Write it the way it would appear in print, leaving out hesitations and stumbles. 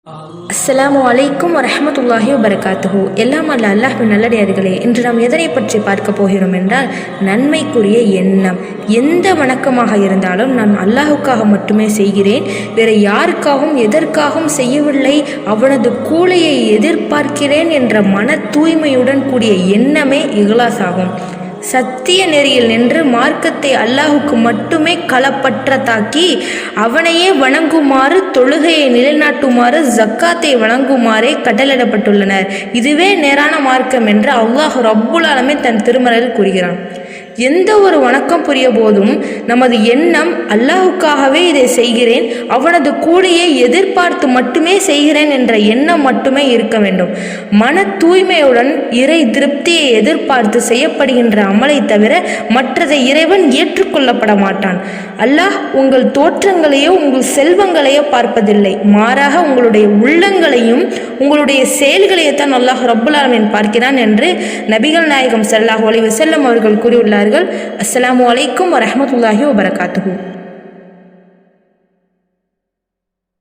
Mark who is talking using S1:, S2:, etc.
S1: அஸ்ஸலாமு அலைக்கும் வரஹ்மத்துல்லாஹி வபரகாத்துஹு. எல்லாம் அல்ல அல்லாஹ்வின் நல்லடியார்களே, இன்று நாம் எதனை பற்றி பார்க்க போகிறோம் என்றால், நன்மைக்குரிய எண்ணம். எந்த வணக்கமாக இருந்தாலும் நான் அல்லாஹுக்காக மட்டுமே செய்கிறேன், வேறு யாருக்காகவும் எதற்காகவும் செய்யவில்லை, அவனது கூலியை எதிர்பார்க்கிறேன் என்ற மன தூய்மையுடன் கூடிய எண்ணமே இஹ்லாஸ் ஆகும். சத்திய நெறியில் நின்று மார்க்கத்தை அல்லாஹுக்கு மட்டுமே களப்பற்றதாக்கி அவனையே வணங்குமாறு, தொழுகையை நிலைநாட்டுமாறு, ஜக்காத்தை வழங்குமாறே கட்டளையிடப்பட்டுள்ளனர். இதுவே நேரான மார்க்கம் என்று அல்லாஹ் ரப்புல் ஆலமீன் தன் திருமறையில் கூறுகிறான். எந்த ஒரு வணக்கம் புரிய போதும் நமது எண்ணம் அல்லாஹுக்காகவே இதை செய்கிறேன், அவனது கூலியை எதிர்பார்த்து மட்டுமே செய்கிறேன் என்ற எண்ணம் மட்டுமே இருக்க வேண்டும். மன தூய்மையுடன் இறை திருப்தியை எதிர்பார்த்து செய்யப்படுகின்ற அமலை தவிர மற்றதை இறைவன் ஏற்றுக்கொள்ளப்பட மாட்டான். அல்லாஹ் உங்கள் தோற்றங்களையோ உங்கள் செல்வங்களையோ பார்ப்பதில்லை, மாறாக உங்களுடைய உள்ளங்களையும் உங்களுடைய செயல்களையத்தான் அல்லாஹ் ரப்புல் ஆலமீன் பார்க்கிறான் என்று நபிகள் நாயகம் ஸல்லல்லாஹு அலைஹி வஸல்லம் அவர்கள் கூறியுள்ளார்கள். அஸ்ஸலாமு அலைக்கும் வரஹ்மத்துல்லாஹி வபரகாத்துஹு.